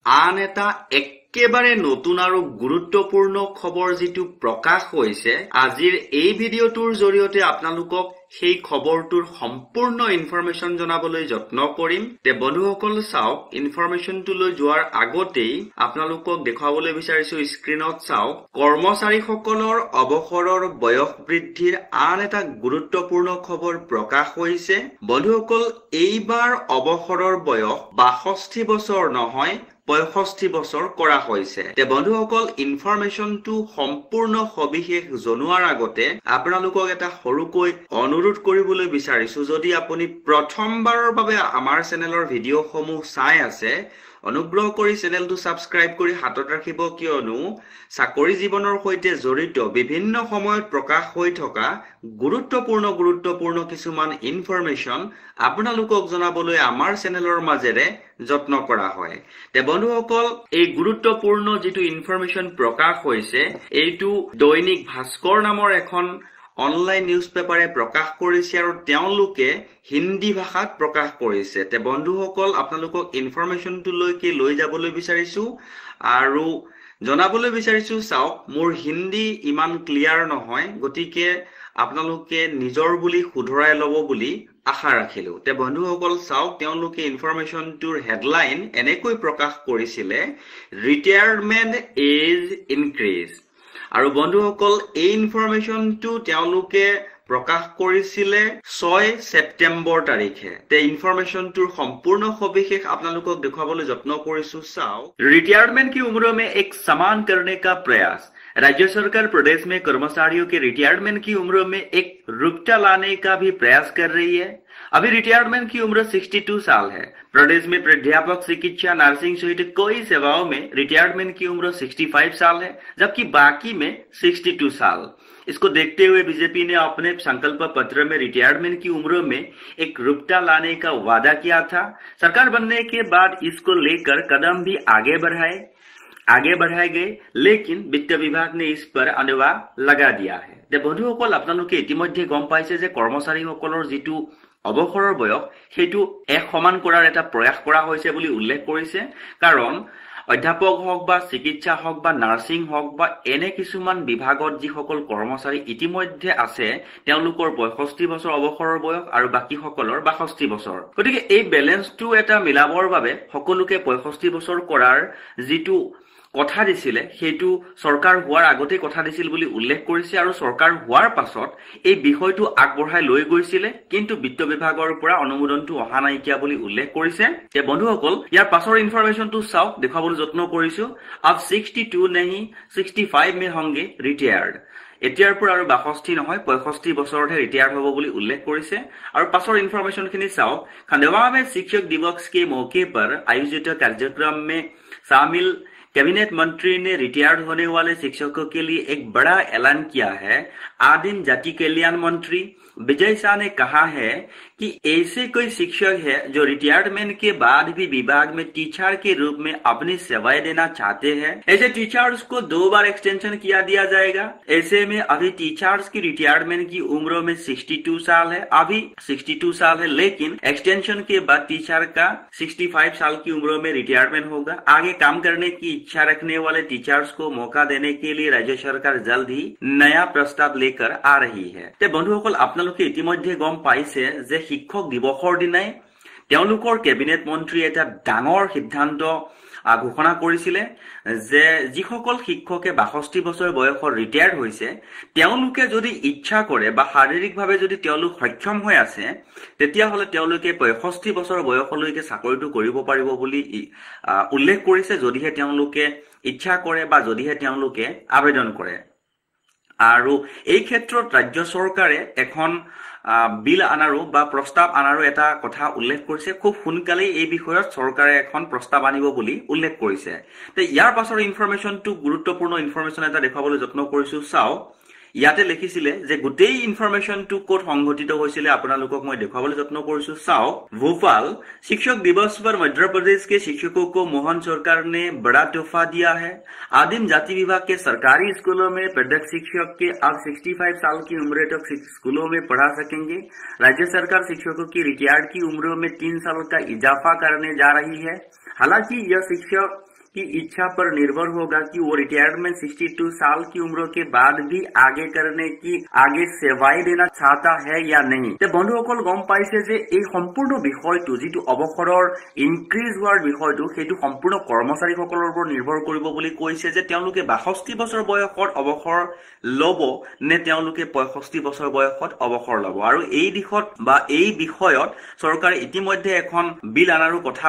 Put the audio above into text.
আন এটা একেবাৰে নতুন আৰু গুৰুত্বপূৰ্ণ খবৰ যেটো প্ৰকাশ হৈছে আজিৰ এই ভিডিঅ'টোৰ জৰিয়তে আপোনালোকক সেই খবৰটোৰ সম্পূৰ্ণ ইনফৰমেশন জনাবলৈ যত্ন কৰিম তে বন্ধুসকল চাওক ইনফৰমেশনটো লৈ যোৱাৰ আগতেই আপোনালোকক দেখাবলৈ বিচাৰিছো স্ক্ৰিনত চাওক কৰ্মচাৰীসকলৰ অৱসৰৰ বয়স বৃদ্ধিৰ আন এটা গুৰুত্বপূৰ্ণ খবৰ প্ৰকাশ হৈছে বন্ধুসকল এইবাৰ অৱসৰৰ বয়স 62 বছৰ নহয় 65 বছৰ কৰা হৈছে তে বন্ধুসকল ইনফৰমেশনটো সম্পূৰ্ণ সবিশেষ জনোৱাৰ আগতে আপোনালোকক এটা সৰুকৈ অনুৰোধ কৰিবলৈ বিচাৰিছো যদি আপুনি প্ৰথমবাৰৰ বাবে আমাৰ চেনেলৰ ভিডিঅ'সমূহ চাই আছে অনুগ্ৰহ কৰি চেনেলটো সাবস্ক্ৰাইব কৰি হাতত ৰাখিব কিয়নো চাকৰি জীৱনৰ সৈতে জড়িত বিভিন্ন সময়ত প্ৰকাশ হৈ থকা গুৰুত্বপূৰ্ণ কিছুমান ইনফৰমেশন আপোনালোকক জনাবলৈ আমাৰ চেনেলৰ মাজেৰে যত্ন কৰা হয় তে বন্ধুসকল এই গুৰুত্বপূৰ্ণ যেটো ইনফৰমেশন প্ৰকাশ হৈছে এইটো দৈনিক ভাস্কৰ নামৰ এখন অনলাইন নিউজ পেপাৰে প্ৰকাশ কৰিছে আৰু তেওঁলোকে হিন্দী ভাষাত প্ৰকাশ কৰিছে তে বন্ধুসকল আপোনালোকক ইনফৰমেশনটো লৈ যাবলৈ বিচাৰিছো আৰু জনাবলৈ বিচাৰিছো চাওক মোৰ হিন্দী ইমান ক্লিয়াৰ নহয় গতিকে আপোনালোকে নিজৰ বুলি শুধৰাই ল'ব বুলি আশা ৰাখিলো তে বন্ধুসকল চাওক তেওঁলোকে ইনফৰমেশনটোৰ হেডলাইন এনেকৈ প্ৰকাশ কৰিছিলে ৰিটায়াৰমেন্ট এজ ইনক্ৰিজ আৰু বন্ধুসকল এই ইনফৰমেশনটো তেওঁলোকে প্ৰকাশ কৰিছিলে 6 ছেপ্টেম্বৰ তাৰিখে তে ইনফৰমেশনটোৰ সম্পূৰ্ণ সবিশেষ আপোনালোকক দেখাবলৈ যত্ন কৰিছো চাওক रिटायरमेंट की उम्र में एक समान करने का प्रयास राज्य सरकार प्रदेश में कर्मचारियों के रिटायरमेंट की उम्र में एक रुकता लाने का भी प्रयास कर रही है अभी रिटायरमेंट की उम्र 62 साल है प्रदेश में प्राध्यापक चिकित्सा नर्सिंग सहित कई सेवाओं में रिटायरमेंट की उम्र 65 साल है जबकि बाकी में 62 साल इसको देखते हुए बीजेपी ने अपने संकल्प पत्र में रिटायरमेंट की उम्र में एक रुकता लाने का वादा किया था सरकार बनने के बाद इसको लेकर कदम भी आगे बढ़ाए गए लेकिन वित्त विभाग ने इस पर अनुवाद लगा दिया है যে বন্ধুসকল আপোনালোকে ইতিমধ্যে গম পাইছে যে কৰ্মচাৰীসকলৰ যেটো অৱসৰৰ বয়স হেতু এক সমান কৰাৰ এটা প্ৰয়াস কৰা হৈছে বুলি উল্লেখ কৰিছে কাৰণ অধ্যাপক হওক বা চিকিৎসা হওক বা নাৰ্সিং হওক বা এনে কিছুমান বিভাগত যিসকল কৰ্মচাৰী ইতিমধ্যে আছে তেওঁলোকৰ 65 বছৰ অৱসৰৰ বয়স আৰু বাকি সকলৰ 62 বছৰ গতিকে এই বেলেন্সটো এটা মিলাবৰ বাবে সকলোকে 65 বছৰ কৰাৰ যেটো কথা দিছিলে হেতু সৰকাৰ হোৱাৰ আগতে কথা দিছিল বুলি উল্লেখ কৰিছে আৰু সৰকাৰ হোৱাৰ পাছত এই বিষয়টো আগবঢ়াই লৈ গৈছিলে কিন্তু বিত্ত বিভাগৰ পৰা অনুমোদনটো অহা নাইকিয়া বুলি উল্লেখ কৰিছে তে বন্ধুসকল ইয়াৰ পাছৰ ইনফৰমেশনটো চাওক দেখাবলৈ যত্ন কৰিছো আব 62 नहीं 65 में होंगे रिटायर्ड এতিয়াৰ পৰা আৰু 62 নহয় 65 বছৰতে ৰিটায়াৰ হ'ব বুলি উল্লেখ কৰিছে আৰু পাছৰ ইনফৰমেশনখিনি চাওক खंडवा में शिक्षक दिवस के मौके पर आयोजित कार्यक्रम में शामिल कैबिनेट मंत्री ने रिटायर्ड होने वाले शिक्षकों के लिए एक बड़ा ऐलान किया है आदिम जाति कल्याण मंत्री विजय शाह ने कहा है कि ऐसे कोई शिक्षक है जो रिटायरमेंट के बाद भी विभाग में टीचर के रूप में अपनी सेवाएं देना चाहते हैं ऐसे टीचर्स को 2 बार एक्सटेंशन किया दिया जाएगा ऐसे में अभी टीचर्स की रिटायरमेंट की उम्र में 62 साल है अभी 62 साल है लेकिन एक्सटेंशन के बाद टीचर का 65 साल की उम्र में रिटायरमेंट होगा आगे काम करने की इच्छा रखने वाले टीचर्स को मौका देने के लिए राज्य सरकार जल्द ही नया प्रस्ताव लेकर आ रही है ते बंधुসকল আপোনালোকে ইতিমধ্যে গম পাইছে যে শিক্ষক দিৱসৰ দিনাই তেওঁলোকৰ কেবিনেট মন্ত্ৰী এটা ডাঙৰ সিদ্ধান্ত ঘোষণা কৰিছিলে যে যিসকল শিক্ষকে 62 বছৰ বয়সৰ ৰিটায়াৰ্ড হৈছে তেওঁলোকে যদি ইচ্ছা কৰে বা শাৰীৰিকভাৱে যদি তেওঁলোক সক্ষম হৈ আছে তেতিয়া হলে তেওঁলোকে 65 বছৰ বয়সলৈকে চাকৰিটো কৰিব পাৰিব বুলি উল্লেখ কৰিছে যদিহে তেওঁলোকে ইচ্ছা কৰে বা যদিহে তেওঁলোকে আবেদন কৰে আৰু এই ক্ষেত্ৰত ৰাজ্য চৰকাৰে এখন বিল আনাৰো বা প্ৰস্তাৱ আনাৰো এটা কথা উল্লেখ কৰিছে খুব সোনকালে এই বিষয়ত চৰকাৰে এখন প্ৰস্তাৱ আনিব বুলি উল্লেখ কৰিছে তে ইয়াৰ পাছৰ ইনফৰমেশনটো গুৰুত্বপূৰ্ণ ইনফৰমেশন এটা দেখাবলৈ যত্ন কৰিছো চাও ইয়াতে লিখিছিলে যে গোটেই ইনফৰমেশনটো কোট সংঘটিত হৈছিলে আপোনালোকক মই দেখাবলৈ যত্ন কৰিছো চাও भोपाल शिक्षक दिवस पर मध्य प्रदेश के शिक्षकों को मोहन सरकार ने बड़ा तोहफा दिया है आदिम जाति विभाग के सरकारी स्कूलों में प्रत्येक शिक्षक के अब 65 साल की उम्र तक स्कूलों में पढ़ा सकेंगे राज्य सरकार शिक्षकों की रिटायर्ड की उम्र में 3 साल का इजाफा करने जा रही है हालांकि यह शिक्षक की इच्छा पर निर्भर होगा कि वो रिटायरमेंट 62 साल की उम्र के बाद भी आगे करने की आगे सेवाई देना चाहता है या नहीं। বন্ধুসকল গম পাইছে যে এই সম্পূৰ্ণ বিষয়টো যিটো অৱসৰৰ ইনক্ৰিজ হোৱাৰ বিষয়টো সেইটো সম্পূৰ্ণ কৰ্মচাৰীসকলৰ ওপৰত নিৰ্ভৰ কৰিব বুলি কৈছে যে তেওঁলোকে 62 বছৰ বয়সত অৱসৰ লব নে তেওঁলোকে 65 বছৰ বয়সত অৱসৰ লব। আৰু এই দিশত বা এই বিষয়ত চৰকাৰে ইতিমধ্যে এখন বিল আনাৰো কথা